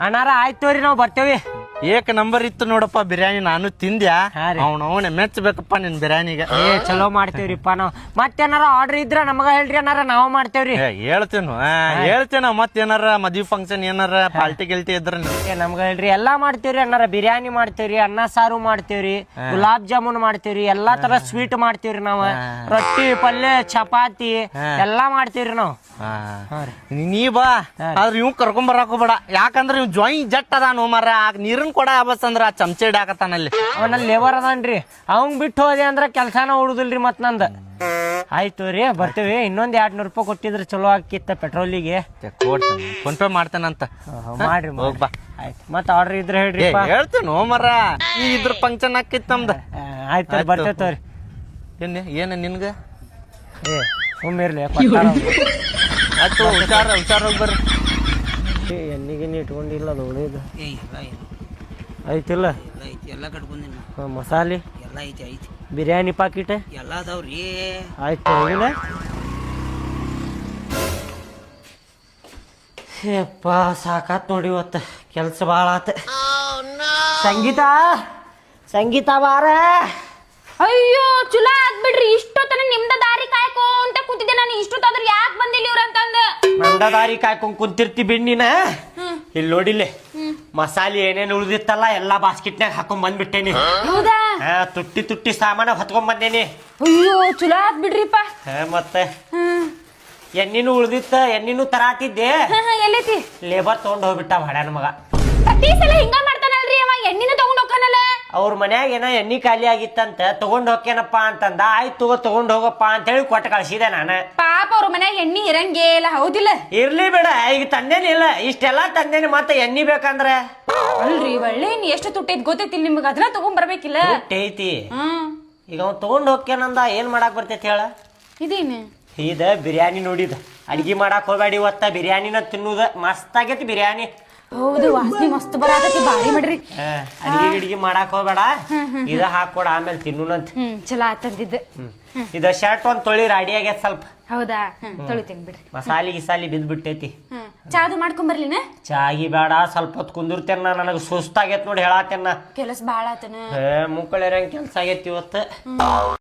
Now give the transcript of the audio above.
ಅಣ್ಣಾರ ಆಯ್ತು ತೋರಿ ನಾವು ಬರ್ತೇವಿ. ಏಕ್ ನಂಬರ್ ಇತ್ತು ನೋಡಪ್ಪ ಬಿರಿಯಾನಿ, ನಾನು ತಿಂದ್ಯಾ. ಅವನೇ ಮೆಚ್ಚಬೇಕಪ್ಪ ನಿನ್ ಬಿರಿಯಾನಿಗೆ. ಚಲೋ ಮಾಡ್ತೇವ್ರಿಪ್ಪ ನಾವು. ಮತ್ತೇನಾರ ಆರ್ಡರ್ ಇದ್ರ ನಮಗ ಹೇಳ್ರಿ ಅನ್ನಾರ, ನಾವು ಮಾಡ್ತೇವ್ರಿ. ಹೇಳ್ತೇನ ಮತ್ತೇನಾರ ಮದ್ವಿ ಫಂಕ್ಷನ್ ಏನಾರ ಪಾರ್ಟಿ ಗಿಲ್ಟಿ ಇದ್ರ ನಮ್ಗ ಹೇಳ್ರಿ. ಎಲ್ಲಾ ಮಾಡ್ತೇವ್ರಿ ಅನ್ನಾರ. ಬಿರಿಯಾನಿ ಮಾಡ್ತೇವ್ರಿ, ಅನ್ನ ಸಾರು ಮಾಡ್ತೇವ್ರಿ, ಗುಲಾಬ್ ಜಾಮೂನ್ ಮಾಡ್ತೇವ್ರಿ, ಎಲ್ಲಾ ತರ ಸ್ವೀಟ್ ಮಾಡ್ತೇವ್ರಿ ನಾವ್. ರೊಟ್ಟಿ ಪಲ್ಯ ಚಪಾತಿ ಎಲ್ಲಾ ಮಾಡ್ತೇವ್ರಿ ನಾವ್. ನೀ ಬಾ, ಆದ್ರ ಇವ್ ಕರ್ಕೊಂಡ್ ಬರಾಕೋಬೇಡ. ಯಾಕಂದ್ರ ಇವ್ ಜಾಯಿನ್ ಜಟ್ ಅದಾನು ಮರ. ನೀರಿನ ಕೊಡ ಬಸ್ ಅಂದ್ರ ಚಮಚೆ ಹಿಡಾಕತ್ತಾನಲ್ಲಿ. ಅವನಲ್ಲಿ ಲೇಬರ್ ಅದನ್ರಿ. ಅವಂಗ್ ಬಿಟ್ಟು ಹೋದೆ ಅಂದ್ರ ಕೆಲ್ಸಾನ ಉಳುದಿಲ್ರಿ ಮತ್ ನಂದ. ಆಯ್ತು ರೀ ಬರ್ತೇವಿ. ಇನ್ನೊಂದ್ 200 ರೂಪಾಯಿ ಕೊಟ್ಟಿದ್ರೆ ಚಲೋ ಆಕಿತ್ತ ಪೆಟ್ರೋಲಿಗೆ. ಫೋನ್ ಪೇ ಮಾಡ್ತೇನಂತ ಮಾಡ್ರಿ. ಹೋಗ್ಬಾ. ಆಯ್ತು ಮತ್ ಆರ್ಡರ್ ಇದ್ರೆ ಹೇಳ್ರಿ. ಹೇಳ್ತೇನು ಮರ, ಈ ಇದ್ರ ಫಂಕ್ಷನ್ ಆಕಿತ್ ನಮ್ದ. ಆಯ್ತು ಬರ್ತೇವ್ರಿ. ಏನ ನಿನ್ಗ ಸುಮ್ಮಿರ್ಲಿ. ಆಯ್ತು ಹುಷಾರ ಬರ್ರಿ. ಎಣ್ಣಿಗಿನ್ನ ಇಟ್ಕೊಂಡಿಲ್ಲ ಅದು ಉಳಿದು ಐತಿಲ್ಲ. ಮಸಾಲೆ ಬಿರಿಯಾನಿ ಪಾಕಿಟ್ ಎಲ್ಲ ಅದಾವ್ರಿ. ಆಯ್ತು ಹೋಗಿಲ್ಲ. ಯಪ್ಪ ಸಾಕಾತ್ ನೋಡಿ ಇವತ್ತ ಕೆಲ್ಸ ಭಾಳ ಆತ. ಸಂಗೀತ ಬಾರ. ಅಯ್ಯೋ ಚಲೋ ಆಗ್ಬಿಡ್ರಿ. ಇಷ್ಟೊತ್ತನ ನಿಮ್ದ ದಾರಿ ಕಾಯ್ಕೊಂತ ಕೂತಿದ್ದೆ ನಾನು. ಇಷ್ಟೊತ್ತಾದ್ರೂ ಯಾಕೆ ಬಂದಿಲ್ಲ ಇವ್ರ ಅಂತಂದ ನಂದ ದಾರಿ ಕಾಯ್ಕೊಂಡ್ ಕುಂತಿರ್ತಿ ಬಿಣ್ಣಿನ. ಇಲ್ಲಿ ನೋಡಿಲ್ಲ ಮಸಾಲೆ ಏನೇನು ಉಳಿದಿತ್ತಲ್ಲ ಎಲ್ಲಾ ಬಾಸ್ಕೆಟ್ನಾಗ ಹಾಕೊಂಡ್ ಬಂದ್ಬಿಟ್ಟೇನಿ. ಹೌದಾ? ತುಟ್ಟಿ ಸಾಮಾನ ಹೊತ್ಕೊಂಡ್ ಬಂದೇನಿ. ಅಯ್ಯೋ ಚಲೋ ಆಗ್ಬಿಡ್ರಿಪ್ಪ. ಮತ್ತೆ ಎಣ್ಣಿನೂ ಉಳ್ದಿತ್ತ, ಎಣ್ಣಿನೂ ತರಾತಿದ್ದೆ. ಎಲ್ಲೈತಿ? ಲೇಬರ್ ತಗೊಂಡ್ ಹೋಗ್ಬಿಟ್ಟ ಭಾಡ್ಯಾನ ಮಗ. ಪ್ರತಿ ಸಲ ಹಿಂಗ ಮಾಡ್ತಾನಲ್ರಿ ಅವ. ಎಣ್ಣಿನ ತಗೊಂಡ್ ಹೋಗ್ತಾನಲ್ಲ. ಅವ್ರ ಮನ್ಯಾಗ ಏನೋ ಎಣ್ಣಿ ಖಾಲಿ ಆಗಿತ್ತಂತ ತಗೊಂಡ್ ಹೋಗ್ಕೇನಪ್ಪ ಅಂತಂದ. ಆಯ್ತು ತಗೊಂಡ್ ಹೋಗಪ್ಪ ಅಂತ ಹೇಳಿ ಕೊಟ್ಟು ಕಳ್ಸಿದೆ ನಾನು. ಪಾಪ ಅವ್ರ ಮನ್ಯಾಗ ಎಣ್ಣಿ ಇರಂಗೇ ಇಲ್ಲ. ಹೌದಿಲ್ಲ? ಇರ್ಲಿ ಬೇಡ, ಈಗ ತಂದೇನಿಲ್ಲ. ಇಷ್ಟೆಲ್ಲಾ ತಂದೇನಿ, ಮತ್ತೆ ಎಣ್ಣಿ ಬೇಕಂದ್ರೆ ಅಲ್ರಿ ಒಳ್ಳೆ ಎಷ್ಟು ತುಟ್ಟೈತಿ ಗೊತ್ತೈತಿ ನಿಮ್ಗ. ಅದನ್ನ ತಗೊಂಡ್ ಬರ್ಬೇಕಿಲ್ಲ. ಐತಿ. ಈಗ ಅವ್ನು ತಗೊಂಡ್ ಹೋಗ್ಕೇನಂದ. ಏನ್ ಮಾಡಾಕ್ ಬರ್ತೈತಿ ಹೇಳ? ಇದೇನು ಇದ ಬಿರಿಯಾನಿ ನೋಡಿದ. ಅಡ್ಗಿ ಮಾಡಾಕ್ ಹೋಗ್ಬೇಡಿ ಇವತ್ತ. ಬಿರಿಯಾನಿನ ತಿನ್ನುದ ಮಸ್ತ್ ಆಗೈತಿ ಬಿರಿಯಾನಿ. ಹೌದು, ವಾಸನೆ ಮಸ್ತ್ ಬರಾತೈತಿ. ಬಾರಿ ಮಾಡ್ರಿ. ಅಡ್ಗಿ ಮಾಡಾಕ್ ಹೋಗ್ಬೇಡ. ಇದ ಹಾಕೊಡ, ಆಮೇಲೆ ತಿನ್ನುನಂತ. ಚಲೋ ಆತಂದಿದ್ದ. ಇದ ಶರ್ಟ್ ಒಂದ್ ತೊಳಿ ರೆಡಿ ಆಗೈತ್ ಸ್ವಲ್ಪ. ಹೌದಾ? ತೊಳಿತೇನೆ ಬಿಡ್ರಿ. ಮಸಾಲಿ ಗಿಸಾಲಿ ಬಿದ್ಬಿಟ್ಟೈತಿ. ಚಾದು ಮಾಡ್ಕೊಂಬರ್ಲಿನ? ಚಾಗಿ ಬೇಡ, ಸ್ವಲ್ಪ ಹೊತ್ತು ಕುಂದಿರ್ತೇನ. ನನಗ ಸುಸ್ತಾಗೈತ್ ನೋಡಿ ಹೇಳಾತೇನ. ಕೆಲಸ ಬಾಳ ಆತನ. ಮುಕ್ಕಳಿರಂಗ್ ಕೆಲ್ಸ ಆಗೈತಿ ಇವತ್ತು.